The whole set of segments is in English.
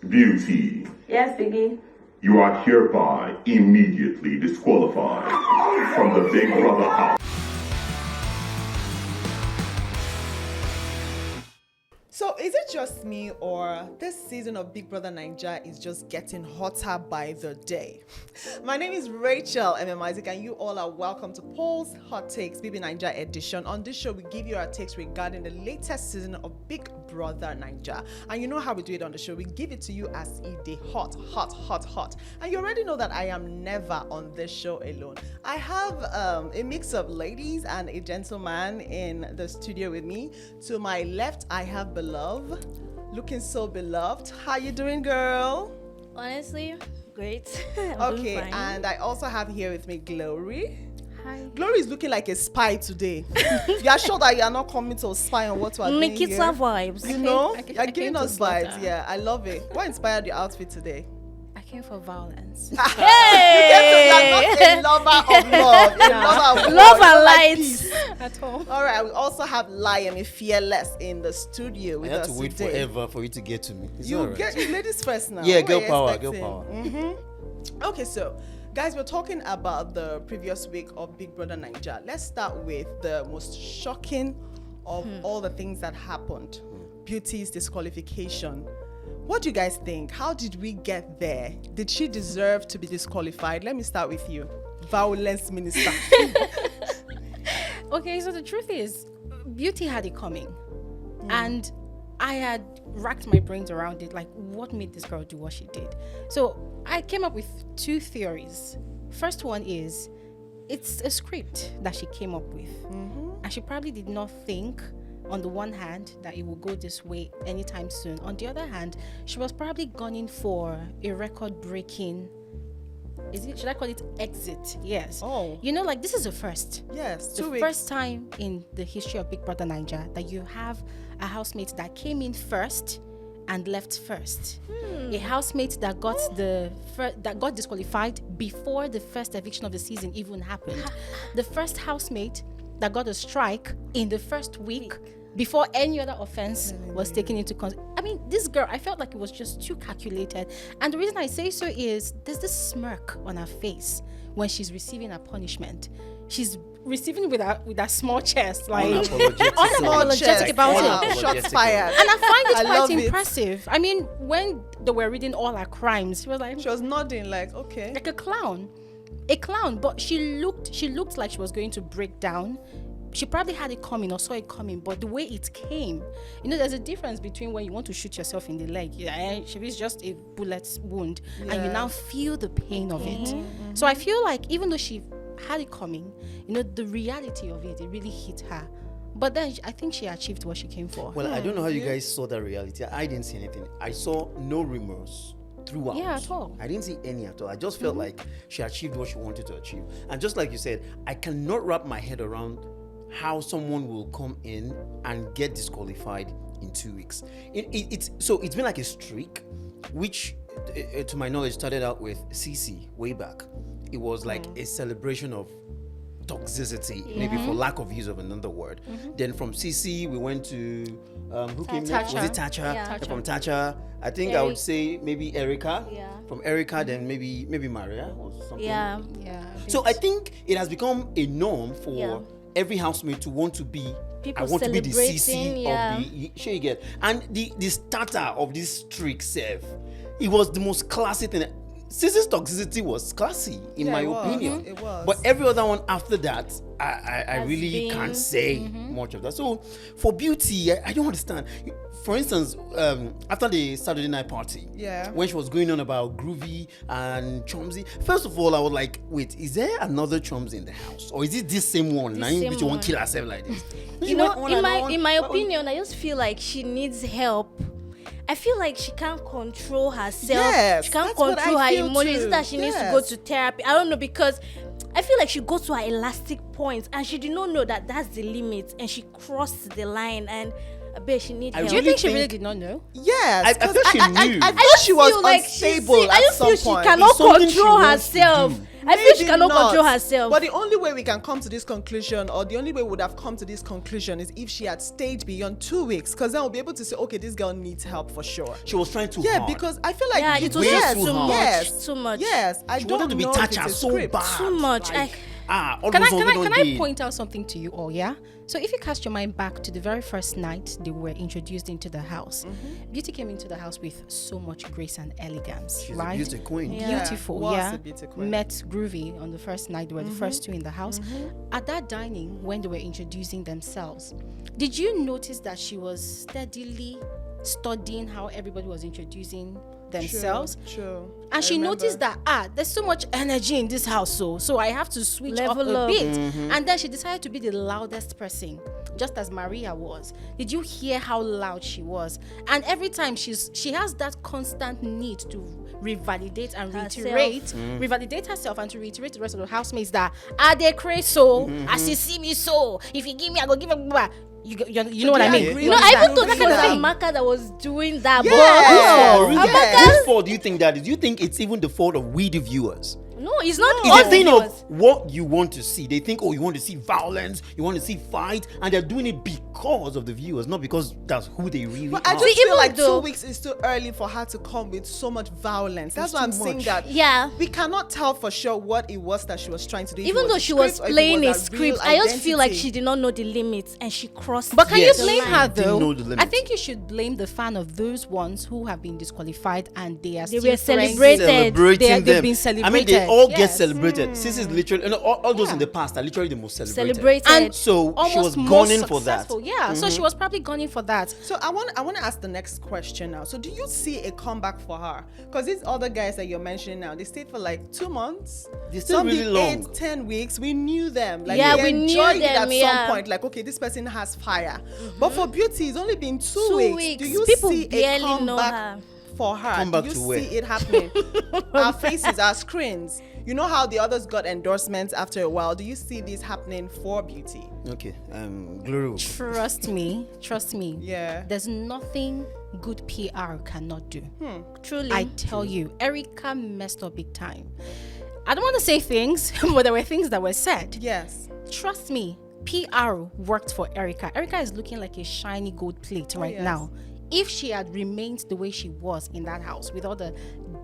Beauty, Yes, Biggie. you are hereby immediately disqualified from the Big Brother house. So is it just me, or this season of Big Brother Naija is just getting hotter by the day? My name is Racheal Emem Isaac, and you all are welcome to Paul's Hot Takes BBNaija edition. On this show, we give you our takes regarding the latest season of Big Brother Naija. And you know how we do it on the show. We give it to you as if they hot. And you already know that I am never on this show alone. I have a mix of ladies and a gentleman in the studio with me. To my left, I have Belove, looking so beloved. How you doing, girl? Honestly, great. Okay, and I also have here with me Glory. Hi. Glory is looking like a spy today. You are sure that you are not coming to spy on what we are doing Nikita here? vibes. You know, I you're giving us vibes. Yeah, I love it. What inspired your outfit today? I came for violence. Hey! You're not a lover of love. A lover of Love war. and You like light. peace. At all. All right, we also have Layemi Fearless in the studio with I had us to wait today. forever for you to get to me. It's You all right. get you ladies first now. Yeah, What girl are you power, expecting? girl power. Okay, so guys, we're talking about the previous week of Big Brother Naija. Let's start with the most shocking of all the things that happened. Beauty's disqualification. What do you guys think? How did we get there? Did she deserve to be disqualified? Let me start with you, Violence Minister. Okay, so the truth is, Beauty had it coming. And I had racked my brains around it, like what made this girl do what she did. So I came up with two theories. First one is, it's a script that she came up with. And she probably did not think, on the one hand, that it will go this way anytime soon. On the other hand, she was probably gunning for a record-breaking, should I call it exit? Yes. Oh. You know, like this is a first. Yes, The 2 weeks. first time in the history of Big Brother Naija that you have a housemate that came in first and left first. A housemate that got that got disqualified before the first eviction of the season even happened. The first housemate that got a strike in the first week before any other offense was taken into consideration. I mean, this girl, I felt like it was just too calculated. And the reason I say so is there's this smirk on her face when she's receiving her punishment. She's receiving with a small chest, like unapologetic about it. Shots fired. And I find it love quite impressive. I mean, when they were reading all her crimes, she was like, She was nodding like, okay. like a clown. But she looked like she was going to break down. She probably had it coming or saw it coming, but the way it came, you know, there's a difference between when you want to shoot yourself in the leg, it's just a bullet wound, and you now feel the pain of it. So I feel like even though she had it coming, you know, the reality of it really hit her. But then I think she achieved what she came for. Well, I don't know how you guys saw that reality. I didn't see anything. I saw no remorse throughout. Yeah, at all. I didn't see any at all. I just felt like she achieved what she wanted to achieve. And just like you said, I cannot wrap my head around how someone will come in and get disqualified in 2 weeks. It's been like a streak, which to my knowledge started out with CC way back. It was like a celebration of toxicity, maybe for lack of use of another word. Then from CC we went to who came next? Was it Tacha? Yeah. From Tacha, I think I would say maybe Erica. Yeah. From Erica, then maybe Maria or something. Yeah. So I think it has become a norm for every housemate to want to be. People I want to be the CC celebrating, of the. Sure you get. And the starter of this streak, Sev, it was the most classy thing. CC's toxicity was classy in my opinion. It was. But every other one after that, I really been- can't say much of that. So for Beauty, I don't understand. For instance, after the Saturday night party, when she was going on about Groovy and Chomsy, first of all, I was like, wait, is there another Chomsy in the house? Or is it this same one? Now same which one one. kill herself like this? You know, in my opinion, I just feel like she needs help. I feel like she can't control herself. Yes, she can't that's what control I her feel emotions. Is too. it that she needs to go to therapy? I don't know, because I feel like she goes to her elastic points and she did not know that that's the limit, and she crossed the line, and I bet she needs help. Do you think she really did not know? Yes, I thought she knew. I thought she was feel like unstable I at just some feel she point. cannot It's something she control wants to herself. do. I feel she Maybe cannot not. control herself. But the only way we can come to this conclusion, or the only way we would have come to this conclusion, is if she had stayed beyond 2 weeks, because then we'll be able to say, okay, this girl needs help for sure. She was trying too Yeah, hard. because I feel like Yeah, it was way just too too hard. much. Yes, Too much. Yes, I She don't wanted to be know touched if it's a so script. bad. Too much. All Can those I other can I day. point out something to you all? Yeah. So if you cast your mind back to the very first night they were introduced into the house, Beauty came into the house with so much grace and elegance, She's right? a beauty queen. Yeah. Beautiful, was yeah. a beauty queen. Met Groovy on the first night. They were the first two in the house. At that dining, when they were introducing themselves, did you notice that she was steadily studying how everybody was introducing themselves? True. And she noticed that there's so much energy in this house, so I have to switch Level up a up. bit. And then she decided to be the loudest person, just as Maria was. Did you hear how loud she was? And every time she has that constant need to revalidate and revalidate herself and to reiterate to the rest of the housemates that they crazy so as you see me so if you give me I go give a you know what I mean? agree You know, with I that? even thought Do it you was agree? Amaka that was doing that. Yes. But Yes. Whose fault do you think that is? Do you think it's even the fault of we the viewers? no, it's not. It's a all thing viewers. of what you want to see. They think, oh, you want to see violence, you want to see fight, and they're doing it because of the viewers, not because that's who they really But are. I just See, feel even like though- 2 weeks is too early for her to come with so much violence. That's why I'm too saying much. that Yeah. we cannot tell for sure what it was that she was trying to do. If it Even was though a she was script or if it playing a was real script, I just feel like identity. she did not know the limits and she crossed. But can Yes. you blame She her didn't though? know the limits. I think you should blame the fan of those ones who have been disqualified and they are They still were friends. celebrated. Celebrating They've them. been I mean, they celebrated. all get Yes. celebrated. This is literally, all those in the past are literally the most celebrated. Celebrated. And So she was almost more gunning for that. successful. Yeah, so she was probably gunning for that. So I want to ask the next question now. So do you see a comeback for her? Because these other guys that you're mentioning now, they stayed for like 2 months. They're still Some really did long. 8-10 weeks. We knew them. Like Yeah, we we knew enjoyed it them, at yeah. some point. Like, okay, this person has fire. But for Beauty, it's only been 2 2 weeks. weeks. Do you People see a barely know comeback her. for her? Comeback Do you to see where? it happening? Our faces, our screens. You know how the others got endorsements after a while. Do you see this happening for Beauty? Okay, Glory. Trust me. Yeah. There's nothing good PR cannot do. Truly. I tell you, Erica messed up big time. I don't want to say things, but there were things that were said. Yes. Trust me, PR worked for Erica. Erica is looking like a shiny gold plate right yes. now. If she had remained the way she was in that house with all the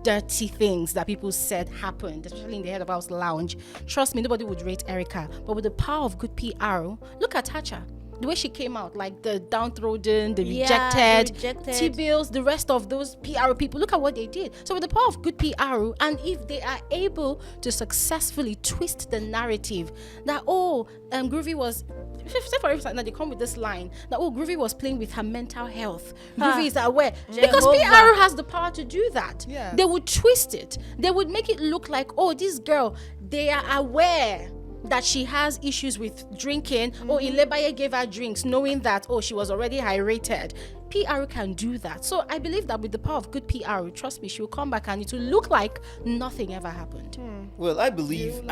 dirty things that people said happened, especially in the head of house lounge, trust me, nobody would rate Erica. But with the power of good PR, look at Hacha. The way she came out, like the downtrodden, the rejected, T-Bills, the rest of those PR people, look at what they did. So with the power of good PR, and if they are able to successfully twist the narrative that, Groovy was, say for instance, now they come with this line that, Groovy was playing with her mental health. Groovy is aware. Because Jehovah. PR has the power to do that. Yes. They would twist it. They would make it look like, this girl, they are aware that she has issues with drinking. Ilebaye gave her drinks knowing that, she was already high-rated. PR can do that. So I believe that with the power of good PR, trust me, she will come back and it will look like nothing ever happened. Well, I believe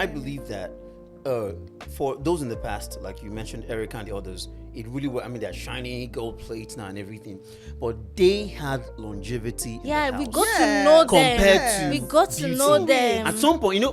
that for those in the past, like you mentioned, Erica and the others, it really was. I mean, they're shiny gold plates now and everything, but they had longevity. Yeah, in the we house. got to know them. Compared to we got to Beauty. know them. At some point,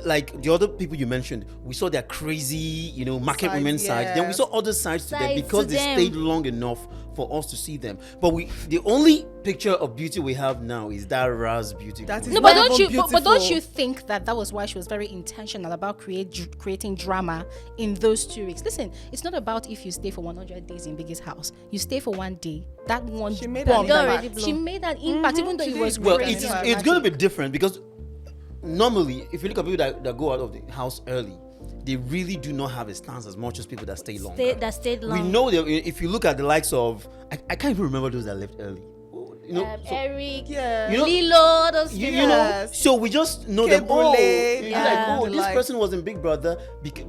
like the other people you mentioned, we saw their crazy, market Sides, women side. Then we yes. saw other sides to them Sides because to they them. stayed long enough for us to see them. But the only picture of Beauty we have now is that Raz Beauty. That is queen. No, but Not don't even you? But don't beautiful. you think that was why she was very intentional about creating drama in those 2 weeks? Listen, it's not about if you stay for 100 days in Biggie's house. You stay for 1 day. That one She made bomb, an already impact. blown. she made an impact, even though She it was did. Well, Great. it's Yeah, going to be different because normally, if you look at people that go out of the house early, they really do not have a stance as much as people that stay longer. That stayed long. We know that if you look at the likes of, I can't even remember those that left early. Eric, Yeah. Lilo, those You people. know, so we just know them. Kebule, yeah. This like- person was in Big Brother,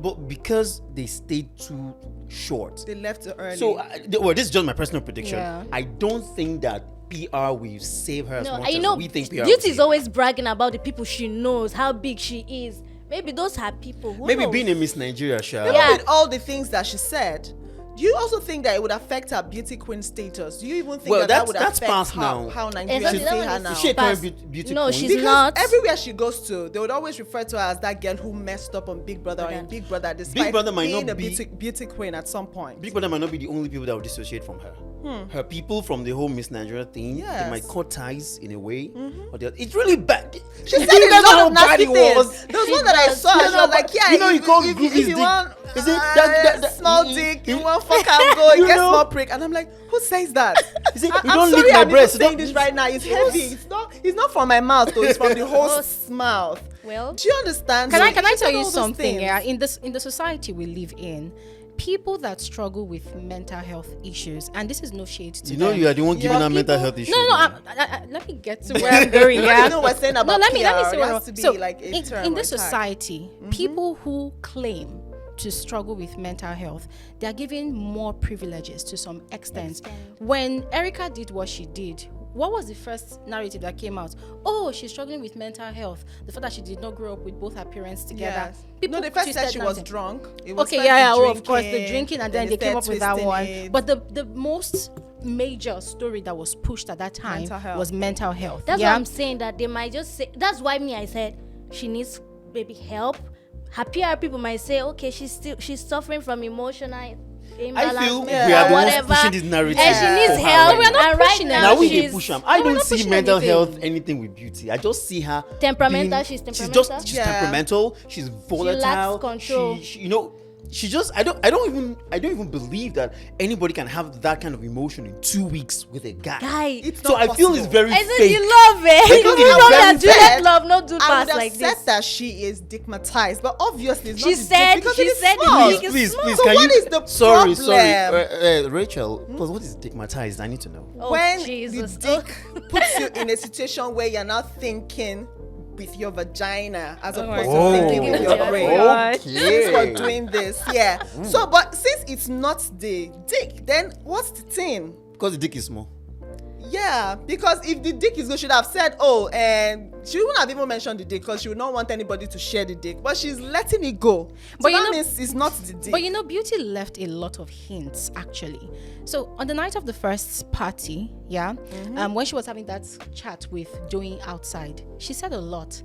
but because they stayed too short. They left it early. So, this is just my personal prediction. Yeah. I don't think that PR will save her as No, much you as know, we think PR will Beauty save is her. always bragging about the people she knows, how big she is. Maybe those are people. Who Maybe knows? being a Miss Nigeria, Sha. Yeah. with all the things that she said, Do you also think that it would affect her beauty queen status? Do you even think Well, that would that's affect past now. how Nigerians Exactly, see that her one is- now? Is she a Past- current beauty No, queen? she's Because not. everywhere she goes to, they would always refer to her as that girl who messed up on Big Brother or in Big Brother, despite Brother might being not a be- beauty queen at some point. Big Brother might not be the only people that will dissociate from her. Her people from the whole Miss Nigeria thing, Yes. they might cut ties in a way. Or it's really bad. She said Do you a guys know lot how of bad nasty it things. was? There was one that I saw, and she was like, yeah, you know, he called if Groovy's you dick. want Is it that small dick, you want fuck am go, You get know? small prick. And I'm like, who says that? Is it, I'm you don't sorry, lick my I'm breast. even saying this right now. It's heavy. It's not from my mouth though. It's from the host's mouth. Well, Do you understand? Can So I she tell said you all those something? things. Yeah, in the society we live in, people that struggle with mental health issues, and this is no shade to You know, them. you are the one giving her mental people- health issues. No, let me get to where I'm going. Yeah, You know, we're saying about let me PR, say it what has to be so like a term in or this a tag. society, people who claim to struggle with mental health, they are given more privileges to some extent. When Erica did what she did, what was the first narrative that came out? Oh, she's struggling with mental health. The fact that she did not grow up with both her parents together. Yes. People No, they first said twisted she that was thing. drunk. It was Okay, first yeah, the oh, of course, the drinking, and then they came up with that started one. twisting it. But the most major story that was pushed at that time Mental health. was mental health. that's yeah? what I'm saying, that they might just say. That's why I said she needs maybe help. Her PR people might say, okay, she's suffering from emotional imbalance, I feel we maybe, are or the ones whatever, pushing this narrative. and she needs for her help. right We are not and right pushing now, Now we she's dey push am. I we're don't not see pushing mental anything. health anything with beauty. I just see her Temperamental, being- she's She's temperamental. just Yeah. temperamental. She's volatile. control. She you know. She just I don't even believe that anybody can have that kind of emotion in 2 weeks with a guy. Guy, It's So not I feel it's possible. very I said fake. you love it. think You it's know very that do fake. that love, not do I fast would have like said this. that she is stigmatized, but obviously it's She not the said- dick because she it is said the small. dick Please, is please, small. please, So can what you? is the sorry, problem? Rachel. Because what is stigmatized? I need to know. Oh, When Jesus. the dick puts you in a situation where you're not thinking with your vagina as opposed Oh. to thinking with your brain. Since we're Okay. doing this, yeah. So, but since it's not the dick, then what's the thing? Because the dick is small. Yeah, because if the dick is good, she should have said, oh, and she wouldn't have even mentioned the dick because she would not want anybody to share the dick. But she's letting it go. But so you that know- means it's not the dick. But you know, Beauty left a lot of hints actually. So on the night of the first party, yeah, when she was having that chat with Doing Outside, she said a lot.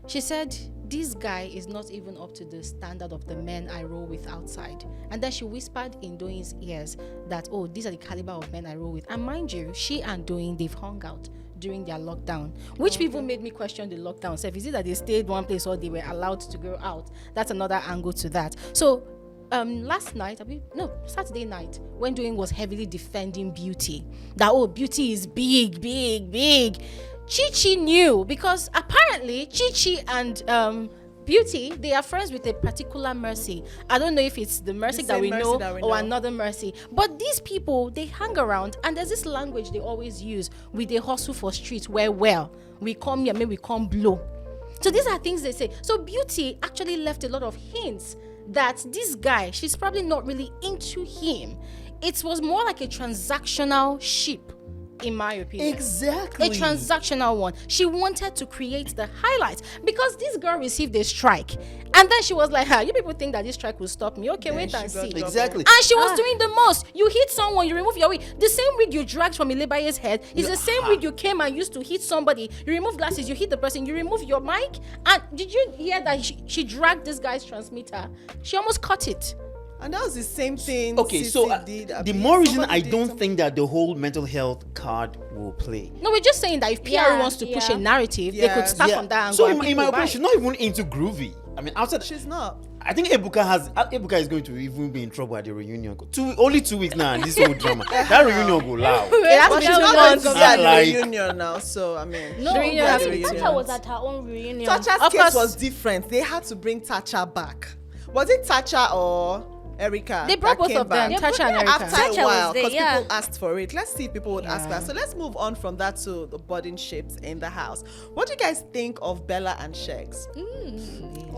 She said, this guy is not even up to the standard of the men I roll with outside. And then she whispered in Doing's ears that, oh, these are the caliber of men I roll with. And mind you, she and Doing, they've hung out during their lockdown, which people made me question the lockdown self. Is it that they stayed one place or they were allowed to go out? That's another angle to that. So Saturday night, when Doing was heavily defending Beauty, that, oh, Beauty is big, big, big. Chi knew, because apparently Chi and Beauty, they are friends with a particular Mercy. I don't know if it's the Mercy, The that same we Mercy know that we or know. another Mercy. But these people, they hang around, and there's this language they always use with the hustle for street where, well, we come here, maybe we come blow. So these are things they say. So Beauty actually left a lot of hints that this guy, she's probably not really into him. It was more like a transactional ship, in my opinion. Exactly. A transactional one. She wanted to create the highlights because this girl received a strike, and then she was like, you people think that this strike will stop me? Okay, wait she and got see. double. Exactly. And she was doing the most. You hit someone, you remove your wig. The same wig you dragged from Ilebaye's head is the same wig you came and used to hit somebody. You remove glasses, you hit the person, you remove your mic. And did you hear that she dragged this guy's transmitter? She almost cut it. And that was the same thing. Okay, Sissy so did. the more reason Somebody I did don't something. think that the whole mental health card will play. No, we're just saying that if PR Yeah, wants to push yeah. a narrative, they Yeah. could start from that angle. So and in people my opinion, buy she's it. not even into groovy. I mean, outside, She's not. I think Ebuka is going to even be in trouble at the reunion. Only 2 weeks now, and this whole drama. That reunion go loud. It has But to be she's 2 not going months. to be at the Like- reunion now, so I mean. No, The reunion but has I to mean, be Tacha two was months. at her own reunion. Tacha's Of case course. was different. They had to bring Tacha back. Was it Tacha or Erica? They brought that both came of them, back? Tacha and Erica. After Tacha a was while, there, because yeah. people asked for it. Let's see if people would ask for Yeah. it. So let's move on from that to the budding ships in the house. What do you guys think of Bella and Sheggz?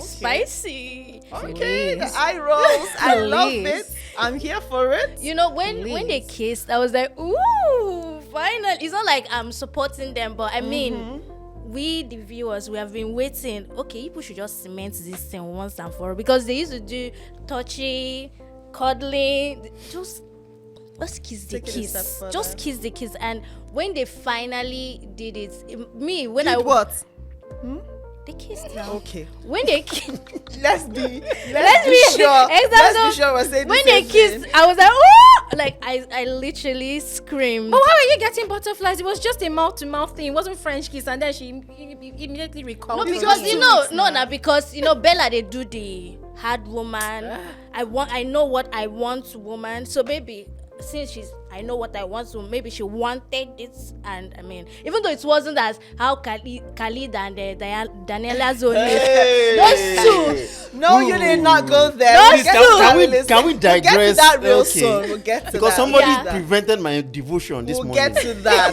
Spicy. Okay, the Please. eye rolls. I love Please. it. I'm here for it. You know, when they Please. kissed, I was like, ooh, finally. It's not like I'm supporting them, but I mean, we the viewers, we have been waiting. Okay, people should just cement this thing once and for all, because they used to do touchy, cuddling, just kiss the Take it a step kiss. further. Just kiss the kiss. And when they finally did it, when Did I what? they kissed now. Okay. When they kissed, Let's be sure. exactly. Let's be sure we're saying When the they same kissed, thing. I was like, oh! Like I literally screamed. But why were you getting butterflies? It was just a mouth-to-mouth thing. It wasn't French kiss, and then she immediately recalled. No, it. because just you 2 know, weeks no, now. because Bella, they do the hard woman. I know what I want woman. So maybe since I know what I want, so maybe she wanted this. And I mean, even though it wasn't as how Khalid and Daniela Zone, those two. No, you did not go there. No, We'll please, get can- to that can we- real can we soon. We'll get to digress? that real Okay. soon. We'll get to Because that. somebody Yeah. prevented my devotion this We'll morning. get to that.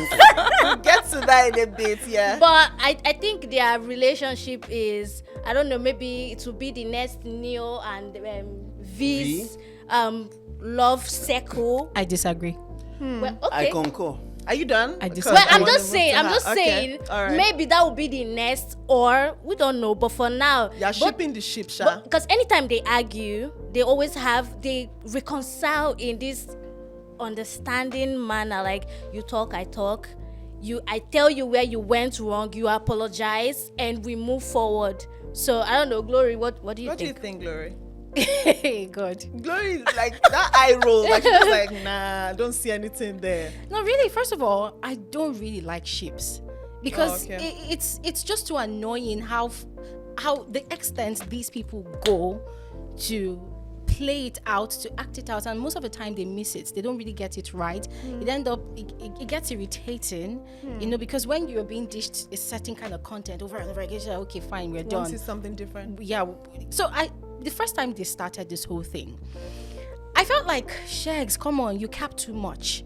We'll get to that in a bit, yeah. But I think their relationship is, I don't know, maybe it will be the next Neo and V's love circle. I disagree. Well, I okay. concur. Are you done? I Because disagree. Well, I I'm wanna just move saying, to I'm her. just Okay, saying, all right. maybe that will be the next, or we don't know. But for now, You're shipping the ship, Sha. because anytime they argue, they always they reconcile in this understanding manner. Like you talk, I talk. I tell you where you went wrong. You apologize, and we move forward. So I don't know, Glory. What do you What do you think? think, Glory? God. Glory is like that eye roll. Like she's just like, nah, don't see anything there. No, really. First of all, I don't really like ships because Oh, okay. it's just too annoying how the extent these people go to play it out, to act it out, and most of the time they miss it. They don't really get it right. It gets irritating, because when you're being dished a certain kind of content over and over again, you're like, okay, fine, we're Want done. to see something different? Yeah. So the first time they started this whole thing, I felt like, Sheggz, come on, you cap too much.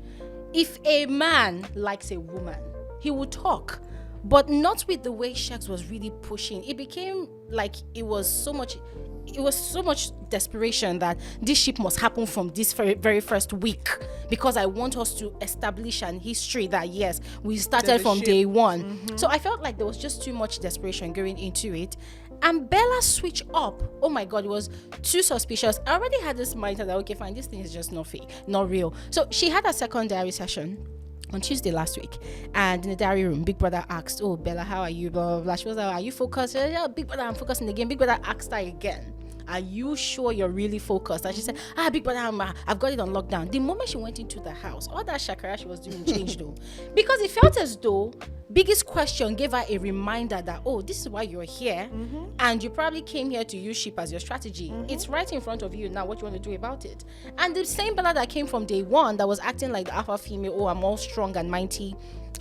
If a man likes a woman, he will talk, but not with the way Sheggz was really pushing. It became like it was so much desperation that this ship must happen from this very, very first week, because I want us to establish an history that yes, we started There's a from ship. day one. So I felt like there was just too much desperation going into it. And Bella switch up. Oh my God, it was too suspicious. I already had this mindset that, okay, fine, this thing is just not fake, not real. So she had a second diary session on Tuesday last week, and in the diary room, Big Brother asked, "Oh, Bella, how are you?" Blah, blah, blah. She was like, "Are you focused?" Yeah, Big Brother, I'm focused in the game. Big Brother asked her again, "Are you sure you're really focused?" And she said, Big Brother, I've got it on lockdown. The moment she went into the house, all that shakara she was doing changed though, because it felt as though Biggie's question gave her a reminder that, oh, this is why you're here, and you probably came here to use ship as your strategy. It's right in front of you now. What you want to do about it? And the same Bella that came from day one, that was acting like the alpha female. Oh, I'm all strong and mighty.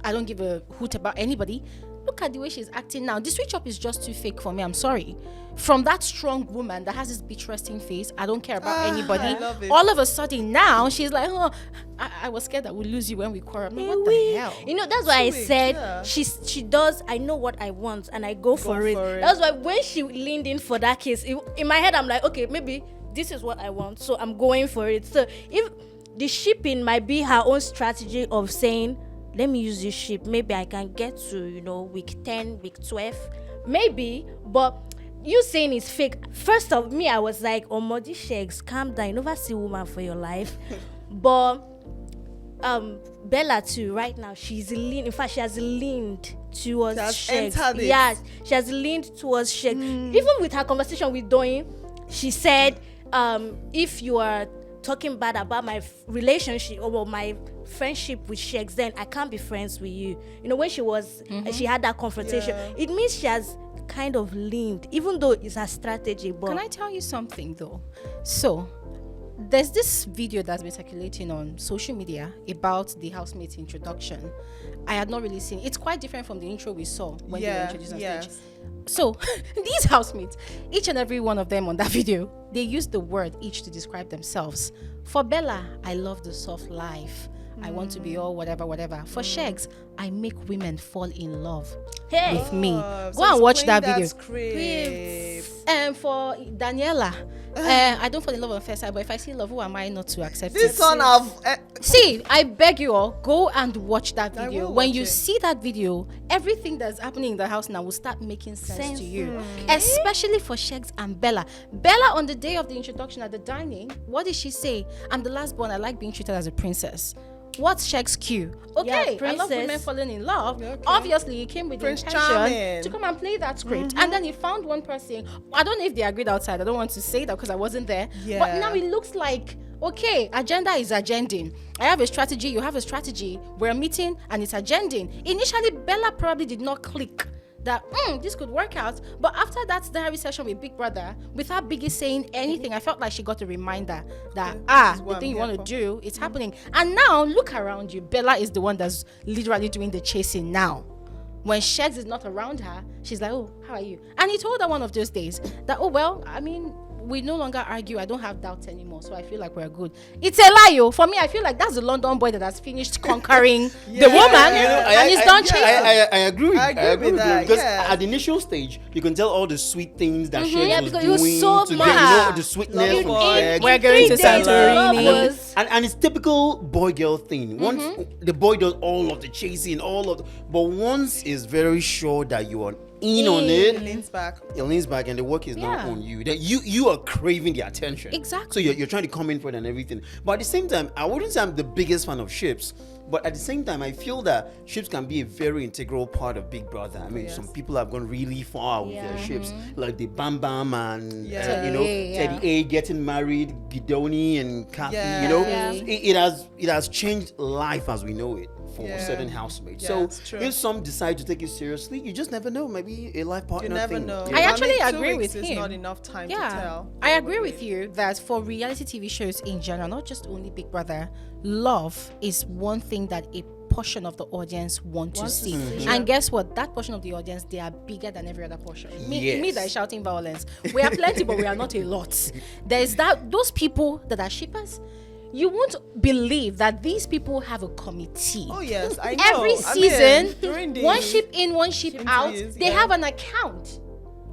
I don't give a hoot about anybody. Look at the way she's acting now. The switch up is just too fake for me. I'm sorry. From that strong woman that has this bitch resting face, I don't care about anybody. I love it. All of a sudden now she's like, oh, I was scared that we'd lose you when we quarrel. I'm like, what the hell? That's why I Sweet, said yeah. she does. I know what I want, and I go for it. for it. That's why when she leaned in for that case, in my head I'm like, okay, maybe this is what I want, so I'm going for it. So if the shipping might be her own strategy of saying, let me use this ship, maybe I can get to week 10, week 12, maybe. But you saying it's fake, first of me, I was like, oh my Sheggz, calm down, you never see woman for your life. But Bella too, right now, she's leaned, in fact she has leaned towards She has Sheggz. entered it. Yes, she has leaned towards Sheggz. Even with her conversation with Doyin, she said, if you are talking bad about my relationship or my friendship with Sheggz, then I can't be friends with you. When she had that confrontation, Yeah. it means she has kind of leaned, even though it's her strategy. But Can I tell you something though? So there's this video that's been circulating on social media about the housemate introduction. I had not really seen it. It's quite different from the intro we saw when they were introduced on stage. So these housemates, each and every one of them on that video, they used the word each to describe themselves. For Bella, I love the soft life. I want to be all whatever. For Sheggz, I make women fall in love hey, with me. So Go and watch explain that video. script. For Daniela, I don't fall in love on first sight, but if I see love, who am I not to accept This it? one of See, I beg you all, go and watch that I video. will When watch you it. see that video, everything that's happening in the house now will start making sense to you. Especially for Sheggz and Bella. Bella, on the day of the introduction at the dining, what did she say? I'm the last born, I like being treated as a princess. What's Sheggz cue? Okay, I love women princess. falling in love. Okay. Obviously, he came with Prince the intention Charming. to come and play that script. And then he found one person. I don't know if they agreed outside. I don't want to say that because I wasn't there. But Yeah. now it looks like, okay, agenda is agending. I have a strategy, you have a strategy. We're meeting and it's agending. Initially, Bella probably did not click that this could work out. But after that diary session with Big Brother, without Biggie saying anything, I felt like she got a reminder that this is the what thing I'm you want here to for. do, it's happening. And now look around you. Bella is the one that's literally doing the chasing now. When Sheggz is not around her, she's like, oh, how are you? And he told her one of those days that, oh, well, I mean, we no longer argue. I don't have doubts anymore. So I feel like we're good. It's a lie, yo. For me, I feel like that's the London boy that has finished conquering the woman and he's done chasing. I agree. I agree with that, because yeah. at the initial stage, you can tell all the sweet things that Sheggz Yeah, was because he was doing so to mad. get, the sweetness Love from boy. Sheggz. We're going to Bella. Santorini. Was- And it's typical boy girl thing. Once the boy does all of the chasing, but once is very sure that you are in on it, leans back. it leans back and the work is not Yeah. on you. That you are craving the attention. Exactly. So you're trying to come in for it and everything. But at the same time, I wouldn't say I'm the biggest fan of ships. But at the same time, I feel that ships can be a very integral part of Big Brother. I mean, some people have gone really far with their ships, like the Bam Bam and Yeah. Teddy A getting married, Gidoni and Kathy. Yeah. You know, Yeah. it has changed life as we know it for Yeah. certain housemates. Yeah, So it's true. if some decide to take it seriously, you just never know. Maybe a life partner. You never thing. know. Yeah. I actually 2 agree weeks with is him. not enough time to Yeah, tell. I agree with you that for reality TV shows in general, not just only Big Brother, love is one thing that a portion of the audience want to see. And guess what? That portion of the audience, they are bigger than every other portion. Me Yes. that is shouting violence. We are plenty, but we are not a lot. There is those people that are shippers. You won't believe that these people have a committee. Oh yes, I know. Every I mean, season, during the one ship in, one ship out. interviews, They yeah. have an account.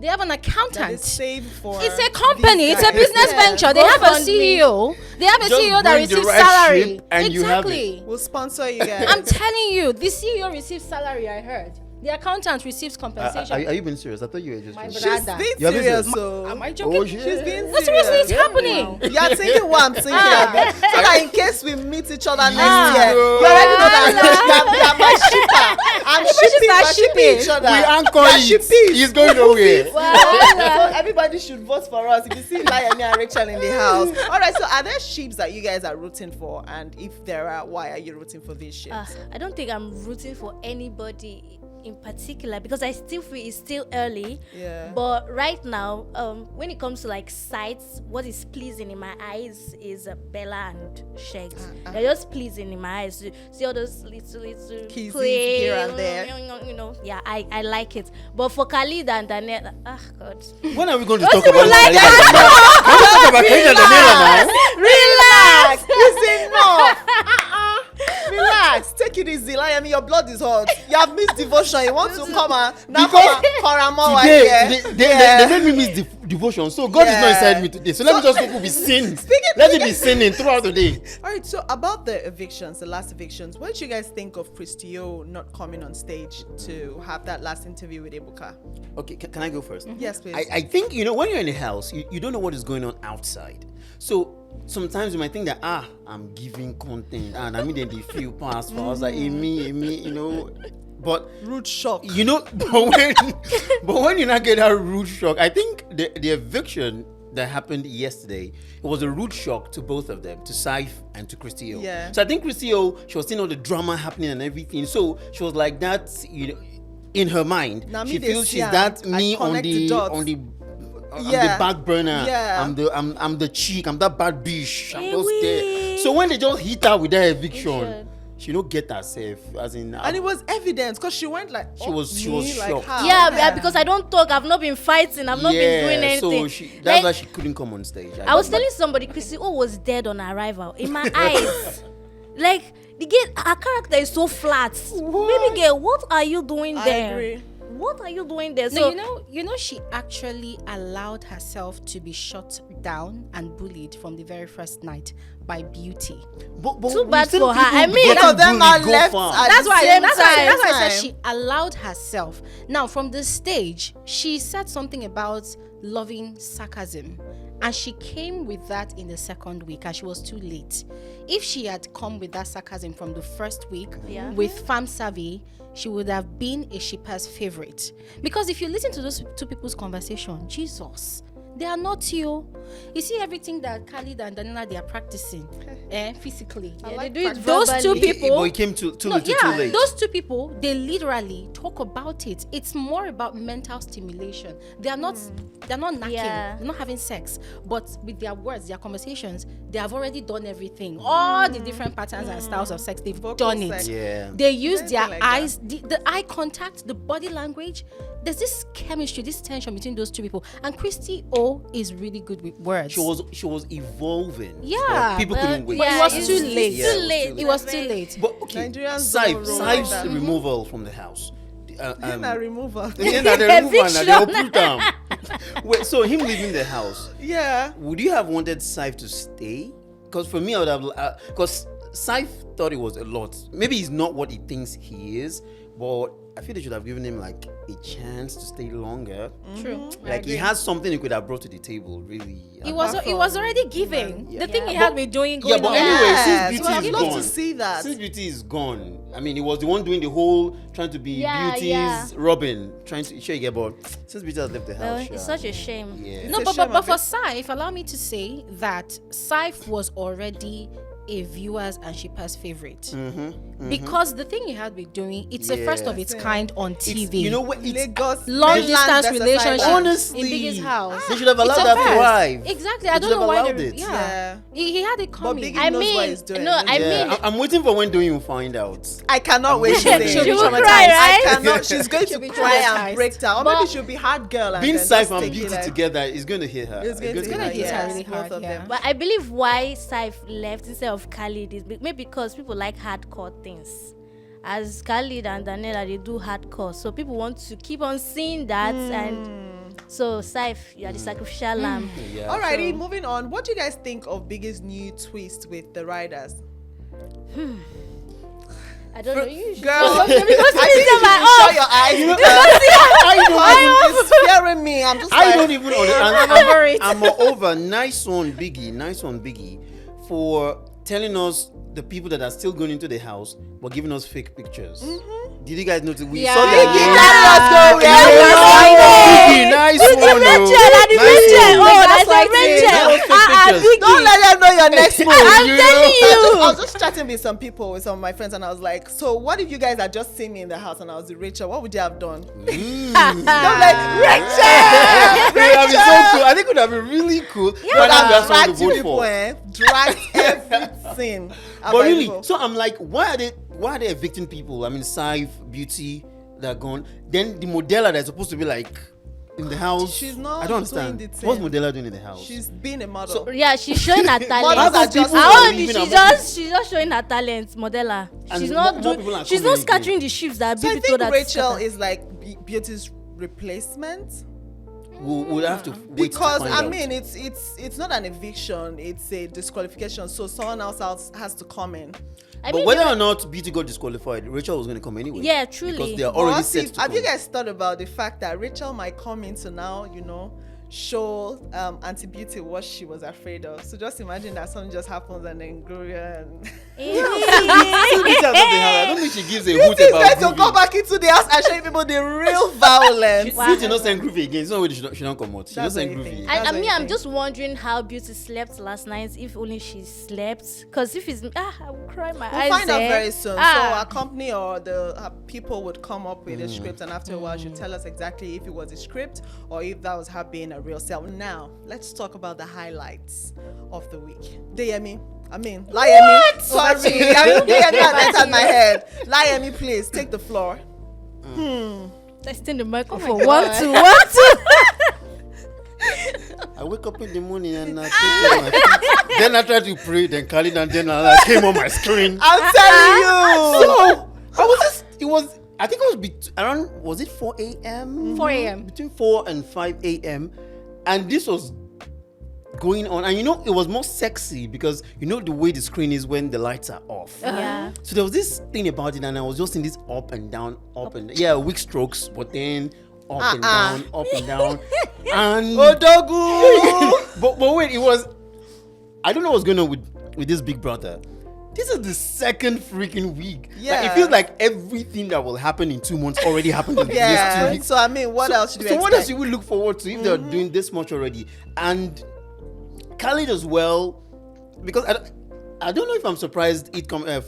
They have an that is accountant. saved for. It's a company. these It's a guys. business Yeah. venture. They have a GoFundMe. CEO. They have a Just CEO that bring the receives right salary. ship and you have it. Exactly. We'll sponsor you guys. I'm telling you, the CEO receives salary. I heard. The accountant receives compensation. Are you being serious? I thought you were just. My joking. brother. She's Brother. being You're serious, busy. so. Am I joking? Oh, shit. She's being No, seriously, it's serious. happening. You're thinking what I'm thinking of it. So that in case we meet each other next Ah. year, you already know that I'm a shipper. I'm shipping, are we're shipping each other. We anchor We're it. shipping. He's going nowhere. So everybody should vote for us. If you see Layemi and Racheal in the house. All right, so are there ships that you guys are rooting for? And if there are, why are you rooting for these ships? I don't think I'm rooting for anybody in particular because I still feel it's still early. Yeah. But right now, when it comes to like sights, what is pleasing in my eyes is Bella and Sheggz. They're just pleasing in my eyes. You see all those little Kisses play, here and there. You know, yeah, I like it. But for Khalid and Daniel, God. When are we going to Don't talk even about like Khalid and Daniela? Can we talk about Khalid and Daniela now? Relax. It's enough. Relax. Take it easy. Layemi, your blood is hot. You have missed devotion. You want to come and now Because come and Today, here. they made me miss devotion. So God is not Yeah. inside me today. So let me just go be sinning. Speaking- Let it be sinning throughout the day. All right, so about the evictions, the last evictions, what did you guys think of Christio not coming on stage to have that last interview with Ebuka? Okay, can I go first? Yes, please. I think, when you're in a house, you don't know what is going on outside. So sometimes you might think that, I'm giving content. And I mean, then they feel past for us like, me, But Rude shock. but when you not get that rude shock, I think the eviction that happened yesterday, it was a rude shock to both of them, to Saif and to Christio. Yeah. So I think Christio, she was seeing all the drama happening and everything. So she was like that, in her mind. Now me She they feels see she's am, that I me on connect the the dots. on the I'm Yeah. the back burner. Yeah. I'm the cheek. I'm that bad bitch. I'm just Ewie. there. So when they just hit her with that eviction, Eviction. she don't get herself. As in, And it was evident because she went like, She was like shocked. how? Yeah, because I don't talk. I've not been fighting. I've not been doing anything. So that's Like, why she couldn't come on stage. I was telling somebody, Chrissy O was dead on arrival. In my eyes. Like, her character is so flat. Baby girl, what are you doing I there? agree. what are you doing there? No, So you know, she actually allowed herself to be shut down and bullied from the very first night by Beauty. But Too we bad still for her. people I mean, get Both of them bullied, are go left far. at That's the why. same That's why I time. said she allowed herself. Now, from the stage, she said something about loving sarcasm, and she came with that in the second week, and she was too late. If she had come with that sarcasm from the first week with Farm Savvy, she would have been a shipper's favorite. Because if you listen to those two people's conversation, Jesus, they are not you. You see everything that Khalid and Daniela, they are practicing physically. like they do it those two verbally. people. But it came too No, little, too late. those two people, they literally talk about it. It's more about mental stimulation. They're not knacking, Yeah. they're not having sex, but with their words, their conversations, they have already done everything. All the different patterns and styles of sex, they've Vocal done sex. it. Yeah. They use Anything their like that. eyes, the eye contact, the body language. There's this chemistry, this tension between those two people. And Christy O is really good with words. She was evolving. Yeah, but people but couldn't wait. it was it's- too it's late. Yeah, Too late. It was too late. But okay, Nigerians don't roll like Saif's that. removal from the house. Na removal. Yeah, na the removal, na the uproot am. Wait, so him leaving the house, Yeah. would you have wanted Saif to stay? Because for me, I would have. Because Saif thought it was a lot. Maybe he's not what he thinks he is, but I feel they should have given him like a chance to stay longer. True. Like he has something he could have brought to the table, really. It was already giving. Yeah. The thing he Yeah. had been doing. Yeah, going but on. anyway, Yes, since we Beauty would is love gone, to see that. Since Beauty is gone, I mean, he was the one doing the whole trying to be Yeah, Beauty's yeah. Robin, trying to sure you get bored. Since Beauty has left the Well, house, it's sha. such a shame. Yeah. No, It's a but shame of for it. Saif, allow me to say that Saif was already a viewers and shippers favorite because the thing he had been doing, it's a first of its kind on TV. It's, you know what? It's Lagos long mainland distance versus relationship island. honestly in Biggie's house. They should have allowed It's a that to first. thrive. Exactly. They I don't should know have why allowed they, it. Yeah. He had it coming. Biggie I knows what mean, he's doing. no, I Yeah, mean, I'm waiting for when Doing will find out. I cannot wait to waiting. see. She'll be Traumatized. cry, right? I cannot. She's going to She'll be cry and traumatized. break down. Or But- maybe she'll be hard girl. And Being then Saif just and take Beauty it like- together is going to hit her. It's going to gonna hit hit her her, really both hard, of yeah. them. but I believe why Saif left instead of Khalid is maybe because people like hardcore things. As Khalid and Daniela, they do hardcore, so people want to keep on seeing that, and so Saif, you are the sacrificial lamb. Yeah. Alrighty, moving on. What do you guys think of Biggie's new twist with the riders? I don't know. You should Girl, I because think you should my shut your eyes. It's scaring me. I'm just I like, don't even understand. over it. I'm over. Nice one, Biggie, for telling us the people that are still going into the house but giving us fake pictures. Did you guys notice? We Yeah. saw Biggie, the let us go. Biggie, nice one. Rachel, oh. Nice Rachel. one. Oh, That's that's like a Rachel. Those fake pictures. Biggie. Don't let them know your next move. I'm telling you. I was just chatting with some people, with some of my friends, and I was like, so what if you guys had just seen me in the house and I was with Rachel? What would you have done? I'm like, Rachel! It would have been so cool. I think it would have been really cool. But But I've that's what dragged to you vote people, for. dragged everything. But really, so I'm like, why are they evicting people? I mean, Saif, Beauty, they're gone. Then the Modella that's supposed to be like in the house. She's not I don't understand. doing the thing. What's Modella doing in the house? She's being a model. Yeah, she's showing her talent. Mothers are just- How old leaving is and she's just showing her talent, Modella. And She's more not people doing. are She's coming not scattering again. the shifts that So I people told think her to Racheal scatter. is like Beauty's replacement. We'll have to wait Because to find I out. mean, it's not an eviction; it's a disqualification. So someone else has to come in. I but mean, whether they or were- not Beauty got disqualified, Racheal was going to come anyway. Yeah, truly. Because they are But already what set if- to have you come. guys thought about the fact that Racheal might come into now, show Auntie Beauty what she was afraid of? So just imagine that something just happens and then Gloria and I don't think she gives a hoot Beauty is about going to go Groovy. back into the house and show people the real violence. Beauty not send Groovy again. It's not way she don't come out. She That's don't send what you Groovy. think. I That's mean, what I I'm think. just wondering how Beauty slept last night. If only she slept, because if it's I will cry my We'll eyes. find out eh. very soon. So Ah. our company or the people would come up with a script, and after a while, she'd tell us exactly if it was a script or if that was her being a real self. Now, let's talk about the highlights of the week. Layemi. Layemi. Sorry, Layemi has entered my head. Layemi, please take the floor. Testing the microphone. God. 1 2 1 2. I wake up in the morning and I take care of my feet. Then I try to pray. Then Khalid and then I came on my screen. I'm telling you. So I was just, I think it was around, was it 4 a.m.? 4 a.m. Between 4 and 5 a.m. And this was going on. And it was more sexy because the way the screen is when the lights are off. Yeah. So there was this thing about it, and I was just in this up and down. Yeah, weak strokes, but then up and down, up and down. And Odogu! but wait, it was, I don't know what's going on with this big brother. This is the second freaking week. Yeah. Like, it feels like everything that will happen in 2 months already happened in these 2 weeks. So I mean, what else should you expect? What else should we look forward to if they're doing this much already? And Khalid as well, because I don't know if I'm surprised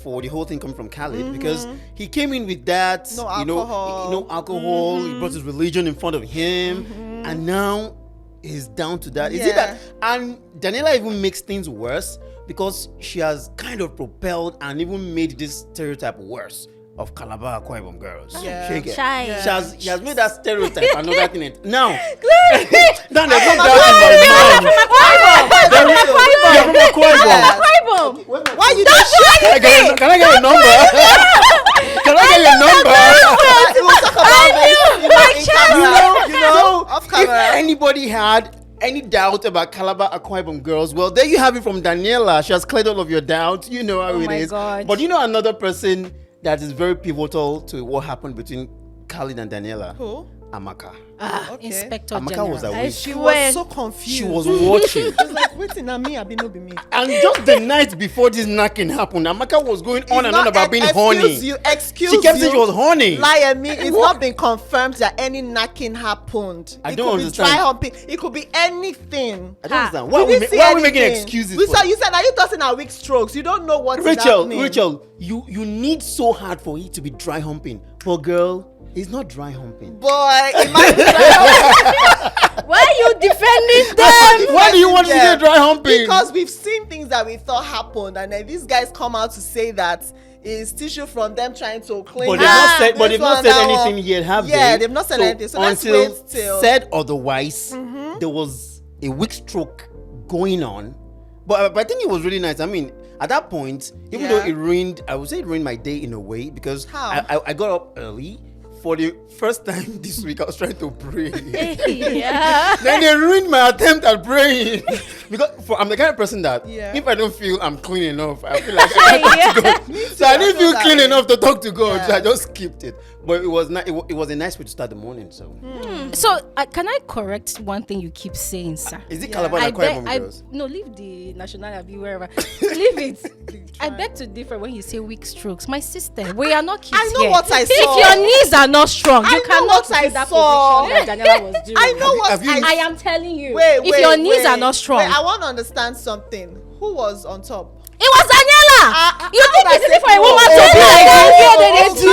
for the whole thing coming from Khalid, because he came in with that, No alcohol. no alcohol. He brought his religion in front of him, and now he's down to that. Is it that? And Daniela even makes things worse because she has kind of propelled and even made this stereotype worse of Calabar Akwa Ibom girls. Yeah. Shake it. Shy. Yeah. She has made that stereotype another thing. Now, there's no doubt in my mind. You're from Akwa Ibom. Why you don't shake it? Can I get your number? Can I get your number? We'll talk about this, in camera. Off If camera. anybody had any doubt about Calabar Akwa Ibom girls, well, there you have it from Daniela. She has cleared all of your doubts. You know how it my is. God. But another person that is very pivotal to what happened between Khalid and Daniela? Who? Amaka. Okay. Inspector Amaka General. was awake. She swear. was so confused. She was watching. She was like, waiting on me, I be no be me. And just the night before this knocking happened, Amaka was going on and on about being horny. Excuse She kept you. saying she was horny. Layemi, it's not been confirmed that any knacking happened. I It don't could understand. Be dry humping. It could be anything. I don't understand. We Why didn't see are we making anything. excuses You for said, are you tossing our weak strokes? You don't know what's happening. Racheal, you need so hard for it to be dry humping. For girl, it's not dry humping. Boy, it might be dry humping. Why are you defending them? Why do you want to Yeah. say dry humping? Because we've seen things that we thought happened, and then these guys come out to say that it's tissue from them trying to clean. But they've not said, this one, that anything one. yet, have they? Yeah, they've not said anything. So let's until wait till said otherwise, there was a weak stroke going on. But I think it was really nice. I mean, at that point, even though it ruined, I would say it ruined my day in a way, because How? I got up early. For the first time this week, I was trying to pray. Yeah. Then they ruined my attempt at praying. Because I'm the kind of person that if I don't feel I'm clean enough, I feel like I can't talk to God. So I didn't feel clean enough to talk to God. So I just skipped it. But it was it was a nice way to start the morning. So So, can I correct one thing you keep saying, sir? is it Calabar and Akwa Ibom girls? No, leave the National Abbey wherever. Leave it. I beg to differ when you say weak strokes. My sister, we are not kids I know here. what I saw. If your knees are not strong, I you know cannot what I do that saw. position that Daniela was doing. I know what have you- I am telling you. Wait, if your knees are not strong, Wait, I want to understand something. Who was on top? it was Daniela. You how think would I it's easy say for a woman no? to be like that? Yeah, okay. they do.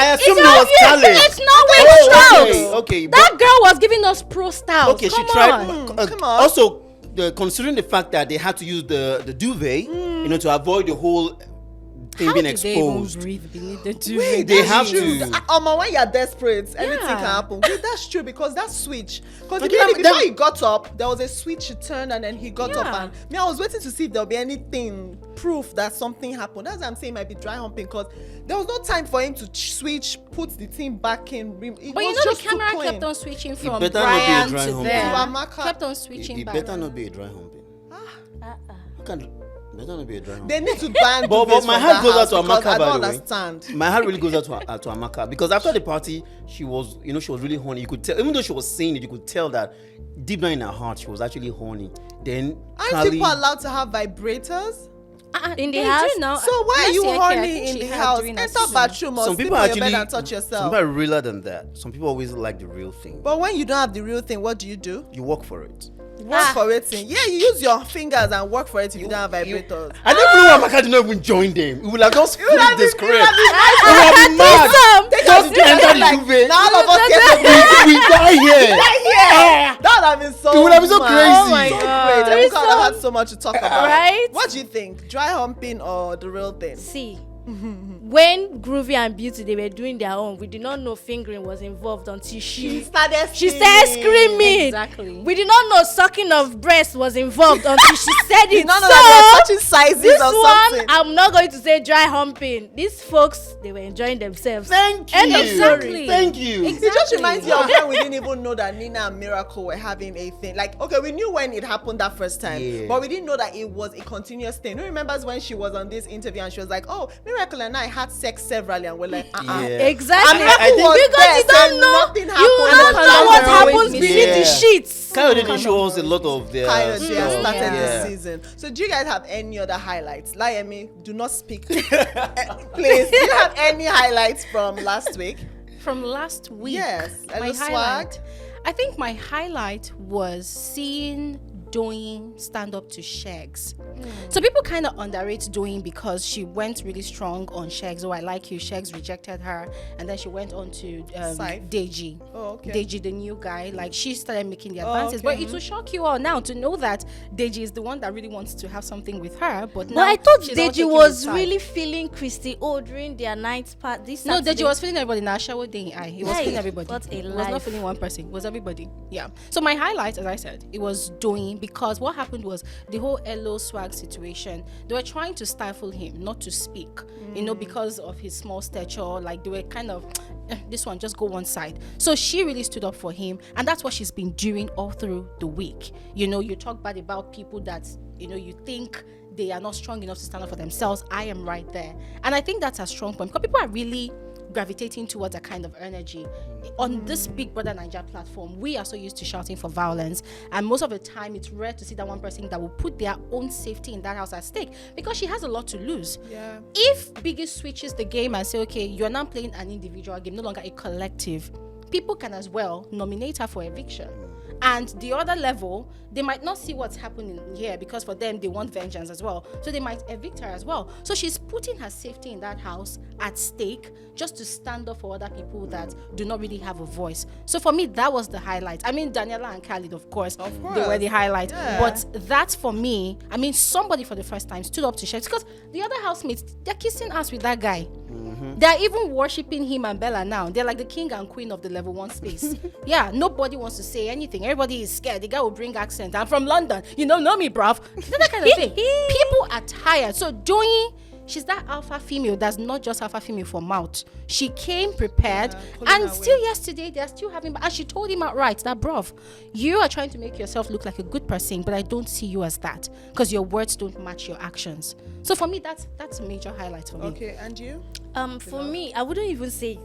I assumed it was Khaled. It's not weak Oh, strokes. okay. That girl was giving us pro styles. Okay, Come she tried. on. Come on. Also, considering the fact that they had to use the duvet, to avoid the whole thing How being did they even exposed. breathe beneath the duvet? Wait, They that's have true. to. When you're desperate, anything Yeah. can happen. Wait, that's true, because that switch. Because Okay, before that- he got up, there was a switch he turned, and then he got up. Yeah. And me, I was waiting to see if there'll be anything proof that something happened. That's why I'm saying it might be dry humping, because there was no time for him to switch, put the thing back in. It But was the just too camera clean. kept on switching from better not be a Brian dry to humping. them. To Amaka. Kept on switching It back. better not be a dry humping. How can better not be a dry humping? They need to ban But duvets my from heart that goes out house, to because Amaka, I by don't the way. understand. My heart really goes out to Amaka, because after the party, she was, she was really horny. You could tell, even though she was saying it, you could tell that deep down in her heart, she was actually horny. Then Aren't people allowed to have vibrators? In the They house? do now. So why are Last you year, I horny think in she the had house? during her Enter season. bathroom or some sleep people on your actually bed and touch some yourself. people are realer than that. Some people always like the real thing. But when you don't have the real thing, what do? You work for it. Work for it. Yeah, you use your fingers and work for it if you don't have vibrators. I don't know why Amaka did not even join them. We would have just flipped have the been- script. you would have been nice. We would have been mad. Take Just us to enter the like, duvet. now all of us get to We die here. yeah. That would have been so. It would have been so mad. crazy. Oh my So God. great. And we It's could have so- had so much to talk about. Right? What do you think? Dry humping or the real thing? See, when Groovy and Beauty, they were doing their own, we did not know fingering was involved until she started screaming. Exactly. We did not know sucking of breast was involved until she said it. None of that touching sizes this or one, something. I'm not going to say dry humping. These folks, they were enjoying themselves. Thank you. End of story. Exactly. Thank you. It just reminds me of when we didn't even know that Nina and Miracle were having a thing. Like, okay, we knew when it happened that first time, Yeah. but we didn't know that it was a continuous thing. Who remembers when she was on this interview and she was like, "Oh, Miracle and I had sex severally," and we're like, Yeah. Exactly. I think- was because there, you don't so know, nothing you happened. don't know what Condom happens always beneath the missing. sheets. Kind of didn't show us a lot of their Coyote has stuff. started Yeah. this season. So do you guys have any other highlights? Layemi, do not speak. Please, do you have any highlights from last week? From last week. Yes, My Elo Swag. highlight. I think my highlight was seeing Doing stand up to Sheggz. So people kind of underrate Doing because she went really strong on Sheggz. Oh, I like you. Sheggz rejected her, and then she went on to Saif. Deji. Oh, okay. Deji, the new guy. Like she started making the Oh, advances. okay. But it will shock you all now to know that Deji is the one that really wants to have something with her. But But now I thought she's all Deji taking was his side. really feeling Christy O during their night part. This No, Saturday. Deji was feeling everybody. Now shower day. He was Hey, feeling everybody. what a It was not life. feeling one person. It was everybody. Yeah. So my highlight, as I said, it was Doing because what happened was the whole Elo Swag situation. They were trying to stifle him, not to speak. You know, because of his small stature. Like they were kind of, this one just go one side. So she really stood up for him, and that's what she's been doing all through the week. You know, you talk bad about people that you think they are not strong enough to stand up for themselves. I am right there, and I think that's a strong point because people are really gravitating towards a kind of energy. On this Big Brother Naija platform, we are so used to shouting for violence, and most of the time it's rare to see that one person that will put their own safety in that house at stake because she has a lot to lose. Yeah. If Biggie switches the game and say, okay, you're now playing an individual game, no longer a collective, people can as well nominate her for eviction. And the other level, they might not see what's happening here because for them, they want vengeance as well. So they might evict her as well. So she's putting her safety in that house at stake just to stand up for other people that do not really have a voice. So for me, that was the highlight. I mean, Daniela and Khalid, of course, they were the highlight. Yeah. But that for me, I mean, somebody for the first time stood up to Sheggz because the other housemates, they're kissing ass with that guy. They're even worshipping him and Bella now. They're like the king and queen of the level 1 space. Yeah, nobody wants to say anything. Everybody is scared. The guy will bring accent. I'm from London. You know me, bruv. That kind of thing. People are tired. So Doing, she's that alpha female that's not just alpha female for mouth. She came prepared. And still yesterday, they're still having, and she told him outright that, bruv, you are trying to make yourself look like a good person, but I don't see you as that because your words don't match your actions. So for me, that's a major highlight for me. Okay, and you? For me, I wouldn't even say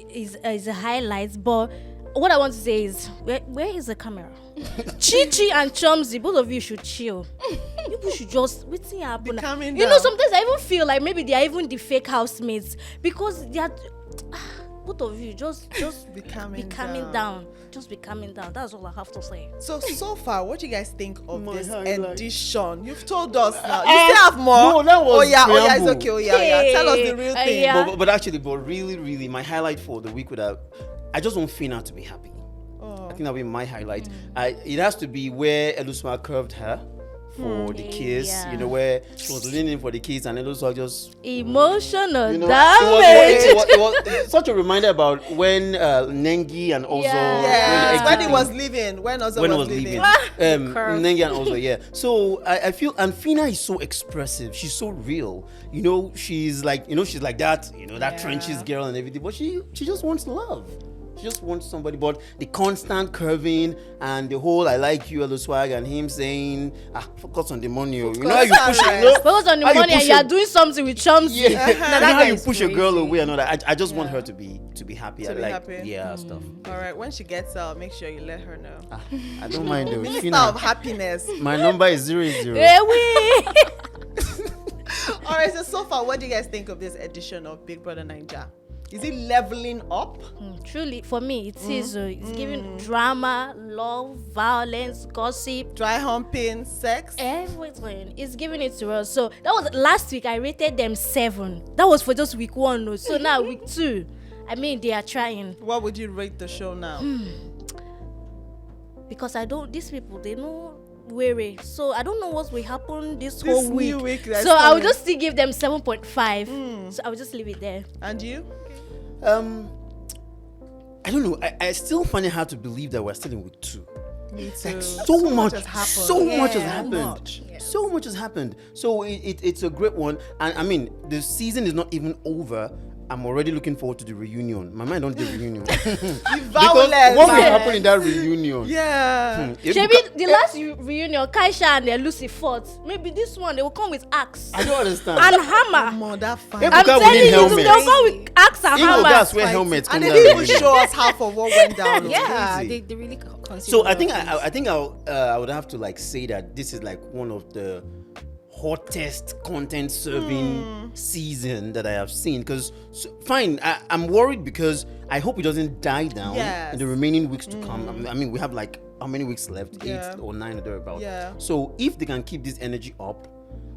is a highlight, but what I want to say is where is the camera? Chi and Chumsy, both of you should chill. People should just what's happening. Be calming You know, down. sometimes I even feel like maybe they are even the fake housemates because they are. Both of you just Be calming down. Just be calming down. That's all I have to say. So far, what do you guys think of My this highlight. edition? You've told us now. You still have more? No, that was oh yeah, it's preamble. okay. Oh yeah. Tell us the real thing. yeah. But actually, really, my highlight for the week I just want Fina to be happy. I think that'll be my highlight. It has to be where Elusma curved her for the kiss. Yeah. You know, where she was leaning for the kiss and Elusma just Emotional you know, damage. it was such a reminder about when Nengi and also Yes, when he exiting- was leaving, when Ozo when I was was leaving. leaving, curve. Nengi and also So I feel, and Fina is so expressive. She's so real. You know, she's like that. You know, that trenches girl and everything. But she just wants love. She just wants somebody. But the constant curving and the whole "I like you" Elo Swag and him saying focus on the money. You know how you push it. You know, Focus on the how you money and push you are it. doing something with Chumsy. Yeah, you know that how guy you is push a girl crazy. away and all that. I just want her to be happy. To I be like happy. stuff. All right, when she gets out, make sure you let her know. I don't mind though. Minister Fina, of happiness. my number is 00. Eh, we. All right, so far, what do you guys think of this edition of Big Brother Naija? Is it leveling up? Truly, for me, it is. It's giving drama, love, violence, gossip, Dry humping, sex? everything. It's giving it to us. So that was last week. I rated them 7. That was for just week 1. No. So now week 2. I mean, they are trying What would you rate the show now? because I don't. These people, they know weary. So I don't know what will happen this This whole new week. week that's So I will coming. just still give them 7.5. So I will just leave it there. And you? I don't know. I still find it hard to believe that we're still in week 2. Me too. So much has happened. So much has Yeah, happened. much. So much has happened. So it's a great one. And I mean, the season is not even over. I'm already looking forward to the reunion. My mind don't do reunion. Because Violence. what will happen in that reunion? Yeah. It Maybe the last reunion, Kaisha and Lucy fought. Maybe this one they will come with axe I don't understand. and hammer. Come on, that fine. Ebuka I'm will telling need you, helmets. they'll come with axe and Even hammer. guys wear helmets. And come they down didn't even reunion. show us half of what went down. It was Yeah, crazy. they really consider. So I think I would have to like say that this is like one of the hottest content serving season that I have seen. Because fine, I'm worried because I hope it doesn't die down Yes. in the remaining weeks to come. I mean, we have like how many weeks left? Yeah. 8 or 9 or thereabout. Yeah. So if they can keep this energy up,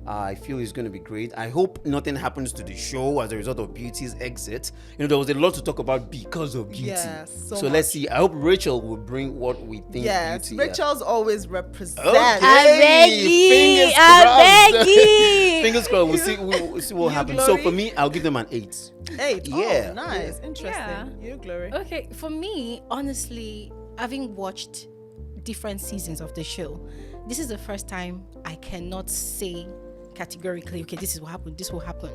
I feel it's going to be great. I hope nothing happens to the show as a result of Beauty's exit. You know, there was a lot to talk about because of Beauty. Yes, so so let's see. I hope Racheal will bring what we think. Yes, Beauty Racheal's always represent. Okay. I beg you, Fingers I crossed. beg you. Fingers crossed. We'll see what You, happens. So Glory? for me, I'll give them an 8. 8. Yeah. Oh, nice. Interesting. Yeah. You, Glory. Okay, for me, honestly, having watched different seasons of the show, this is the first time I cannot say categorically, okay, this is what happened, this will happen.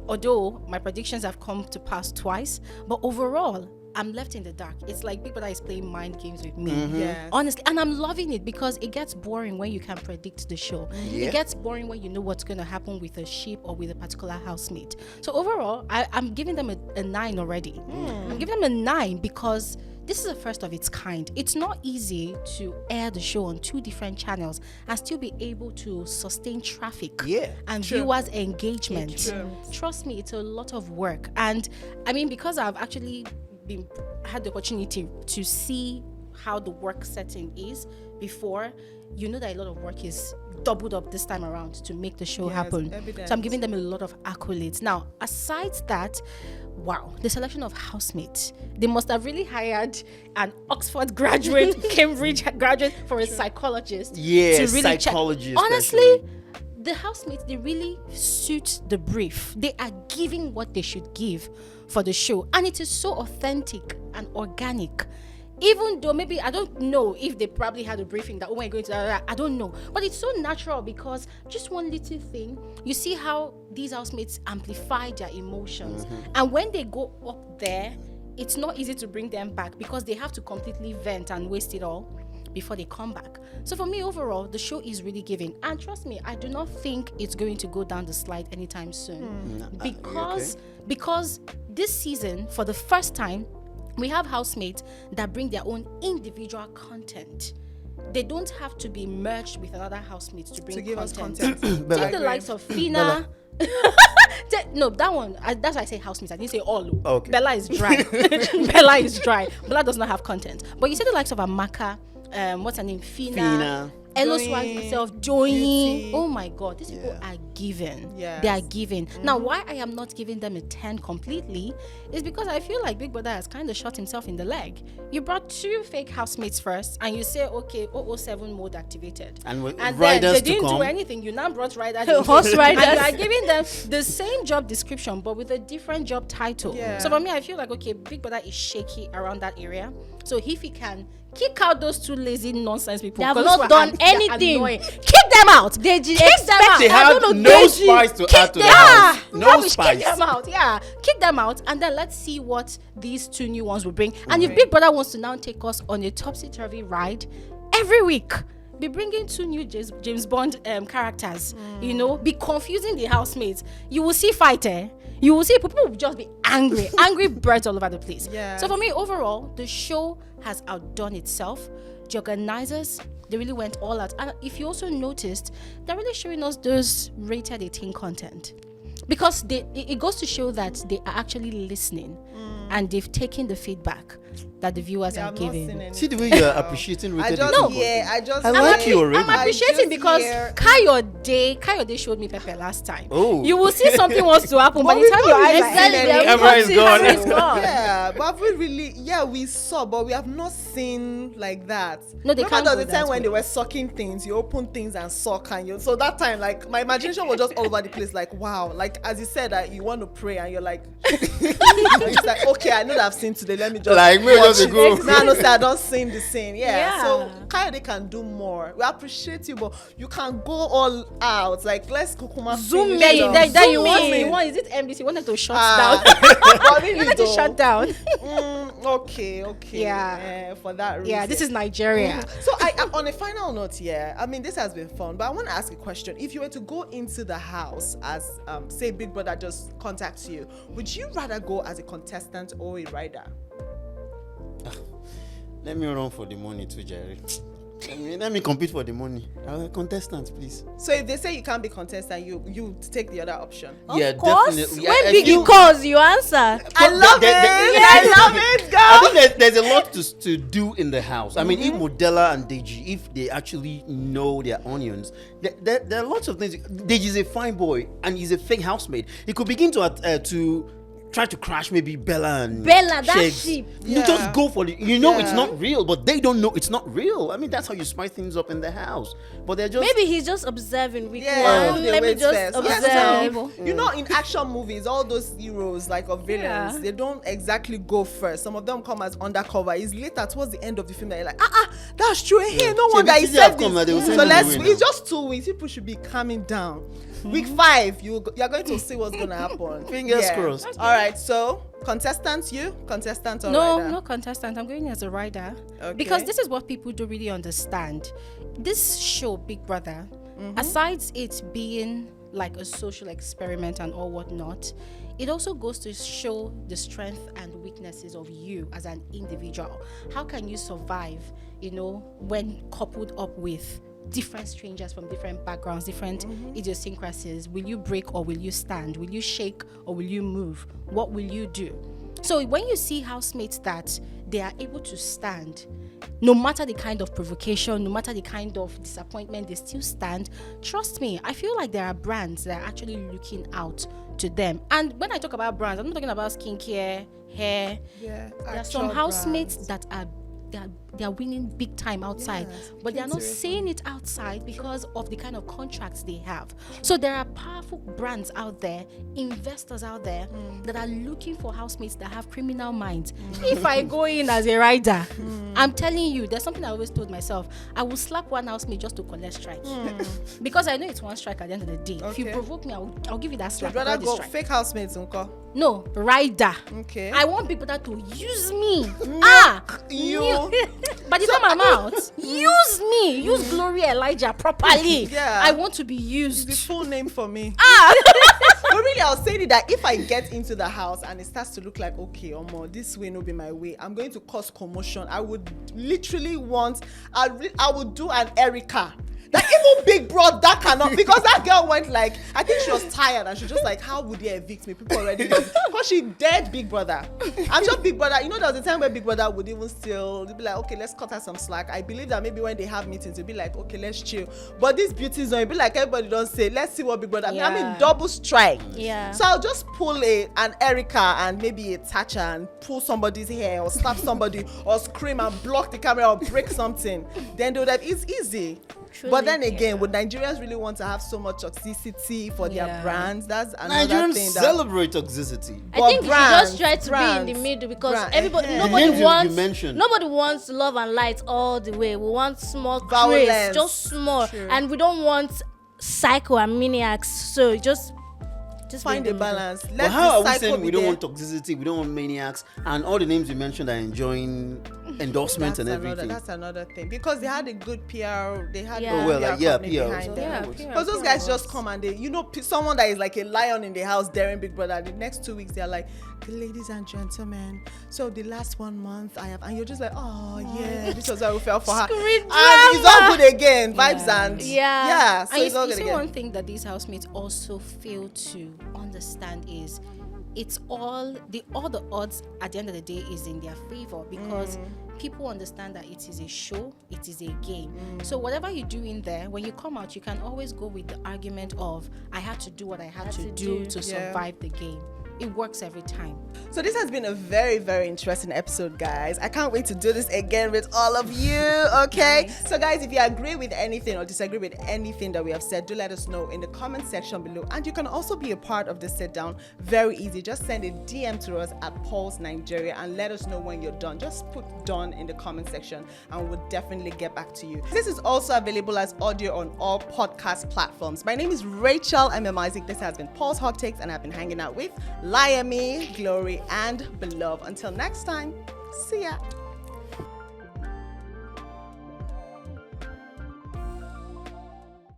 Although my predictions have come to pass twice, but overall, I'm left in the dark. It's like Big Brother is playing mind games with me. Yes. Honestly, and I'm loving it because it gets boring when you can predict the show. Yeah. It gets boring when you know what's going to happen with a ship or with a particular housemate. So overall, I'm giving them a 9 already. I'm giving them a 9 because this is the first of its kind. It's not easy to air the show on 2 different channels and still be able to sustain traffic and viewers' engagement. True. Trust me, it's a lot of work. And I mean, because I've actually had the opportunity to see how the work setting is before, you know that a lot of work is doubled up this time around to make the show Yes, happen. evident. So I'm giving them a lot of accolades. Now, aside that, wow, the selection of housemates. They must have really hired an Oxford graduate, Cambridge graduate for a psychologist. Yeah, to really psychology check. Honestly, especially. the housemates, they really suit the brief. They are giving what they should give for the show. And it is so authentic and organic. Even though maybe, I don't know if they probably had a briefing that, oh, we're going to, I don't know. But it's so natural because just one little thing, you see how these housemates amplify their emotions. And when they go up there, it's not easy to bring them back because they have to completely vent and waste it all before they come back. So for me, overall, the show is really giving. And trust me, I do not think it's going to go down the slide anytime soon. Because this season, for the first time, we have housemates that bring their own individual content. They don't have to be merged with another housemate to bring To give us content. content. Take the likes of Fina. No, that one. That's why I say housemates. I didn't say all. Okay. Bella is dry. Bella is dry. Bella does not have content. But you say the likes of Amaka. What's her name? Fina. Elo's Joy, wife herself, Joy. Beauty. Oh my God, these people Yeah. are given. Yes. They are given. Now, why I am not giving them a 10 completely is because I feel like Big Brother has kind of shot himself in the leg. You brought 2 fake housemates first, and you say, okay, 007 mode activated. And with then riders they to didn't do come. anything. You now brought riders. Horse riders. And you are giving them the same job description, but with a different job title. Yeah. So for me, I feel like, okay, Big Brother is shaky around that area. So if he can kick out those 2 lazy nonsense people, They have 'cause not those done were they're anything. annoying. Kick them out. They did Kick them expect out. They I had don't know, no Deji. spice to add to the Yeah, house. No rubbish, spice. Kick them out. Yeah, kick them out, and then let's see what these 2 new ones will bring. And if Big Brother wants to now take us on a topsy-turvy ride every week, be bringing 2 new James Bond characters, you know, be confusing the housemates. You will see fight, You will see people will just be angry birds all over the place. Yeah. So for me, overall, the show has outdone itself. The organizers, they really went all out. And if you also noticed, they're really showing us those rated 18 content. Because it goes to show that they are actually listening and they've taken the feedback that the viewers Yeah, are I've not giving. seen any. See the way you're appreciating I Rooted just in Football. I like you already. I'm appreciating just because hear- Kayode showed me Pepe last time. Oh. You will see something wants to happen, But by we the time your don't eyes really are see any. Camera is gone. Camera is gone. Yeah, but we really, we saw, but we have not seen like that. No, they Remember can't there go was the time that when way. they were sucking things, you open things and suck, and you. So that time, like my imagination was just all over the place. Like wow, like as you said that you want to pray, and you're like, it's like okay, I know that I've seen today. Let me just Like, me watch just it. go. No, no, say I don't sing the scene. Yeah. Yeah. So Kayode can do more. We appreciate you, but you can go all out. Like let's kukuma Zoom finish in. up. Then you Zoom want in. me? What is it? MBC wanted to shut Ah, down. but really You wanted to though, shut down. okay. Yeah. For that reason. Yeah, this is Nigeria. So on a final note here, I mean this has been fun, but I want to ask a question. If you were to go into the house as say Big Brother just contacts you, would you rather go as a contestant or a rider? Let me run for the money too, Jerry. Let me compete for the money. Contestant, please. So if they say you can't be contestant, you take the other option. Yeah, Of course. definitely. When I Biggie feel- calls, you answer. I love it. I love it, girl. I think there's a lot to do in the house. I mean, if Modella and Deji, if they actually know their onions, there are lots of things. Deji is a fine boy and he's a fake housemate. He could begin to try to crash maybe Bella, that Sheggz. sheep. You Yeah. just go for the. You know it's Yeah. not real, but they don't know it's not real. I mean, that's how you spice things up in the house. But they're just Maybe he's just observing week Yeah, one. they Let me wait just first. observe. Yes, you know, in action movies, all those heroes like of villains, Yeah. they don't exactly go first. Some of them come as undercover. It's later towards the end of the film that you're like, that's true. Hey, no So wonder if he they said have come, this. they will send So him let's. away It's now. just 2 weeks. People should be calming down. Week 5, you're going to see what's gonna happen. Fingers crossed. All right, so contestants, or No, rider? no contestant. I'm going as a rider. Okay. Because this is what people don't really understand. This show, Big Brother, aside it being like a social experiment and all whatnot, it also goes to show the strength and weaknesses of you as an individual. How can you survive, when coupled up with different strangers from different backgrounds, different idiosyncrasies? Will you break or will you stand? Will you shake or will you move? What will you do? So when you see housemates that they are able to stand, no matter the kind of provocation, no matter the kind of disappointment, they still stand. Trust me, I feel like there are brands that are actually looking out to them. And when I talk about brands, I'm not talking about skincare, hair. Yeah, There are some housemates that are they are winning big time outside, Yes, but they are not kids are saying it outside because of the kind of contracts they have. So there are powerful brands out there, investors out there that are looking for housemates that have criminal minds. If I go in as a rider, I'm telling you, there's something I always told myself: I will slap one housemate just to collect strike, because I know it's one strike at the end of the day. If you Okay. provoke me, I'll give you that So slap. you'd rather not the go strike. fake housemates, uncle. No, rider. Okay. I want people that to use me. You. By the time I'm out, use me. Use Glory Elijah properly. Yeah. I want to be The used. full name for me. But really, I was saying it that if I get into the house and it starts to look like, okay, Omo, this way no be my way, I'm going to cause commotion. I would literally I would do an Erica. That even Big Bro, that cannot, because that girl went like, I think she was tired and she just like, how would they evict me? People already know. Because she dead Big Brother. I'm sure Big Brother, there was a time where Big Brother would even still be like, okay, let's cut her some slack. I believe that maybe when they have meetings, it'll be like, okay, let's chill. But this beauty zone, it'll be like everybody don't say, let's see what Big Brother, I mean, Yeah. double strike. Yeah. So I'll just pull an Erica and maybe a Thatcher and pull somebody's hair or slap somebody or scream and block the camera or break something. Then they would have, it's easy. But then again, would Nigerians really want to have so much toxicity for their Yeah. brands? That's another Nigerians thing. celebrate toxicity. I But think you should just try to be in the middle because brand. everybody, The nobody names you wants, mentioned. nobody wants love and light all the way. We want small Violence. craze, just small, True. and we don't want psycho and maniacs. So just Find be a in the middle. balance. But Let how are the we cycle saying we be don't there. want toxicity, we don't want maniacs, and all the names you mentioned are enjoying endorsements and everything? That's another thing because they had a good PR. They had Yeah. a Oh, well, PR like, yeah, company PR. behind them. Yeah, Because those guys just come and they, someone that is like a lion in the house daring Big Brother. The next 2 weeks they're like, ladies and gentlemen. So the last 1 month I have, and you're just like, oh yeah, this was how we felt for her. Screen And it's all good again, vibes Yeah. and Yeah. So And it's all you good see again. one thing that these housemates also fail to understand is it's all the odds at the end of the day is in their favor, because people understand that it is a show, it is a game. So whatever you do in there, when you come out, you can always go with the argument of, I had to do what I had to do to survive the game. It works every time. So this has been a very, very interesting episode, guys. I can't wait to do this again with all of you, okay? Nice. So guys, if you agree with anything or disagree with anything that we have said, do let us know in the comment section below. And you can also be a part of the sit down. Very easy. Just send a DM to us at Pulse Nigeria and let us know when you're done. Just put done in the comment section and we'll definitely get back to you. This is also available as audio on all podcast platforms. My name is Racheal Emem Isaac. This has been Pulse Hot Takes, and I've been hanging out with Layemi, Glory, and Belove. Until next time, see ya.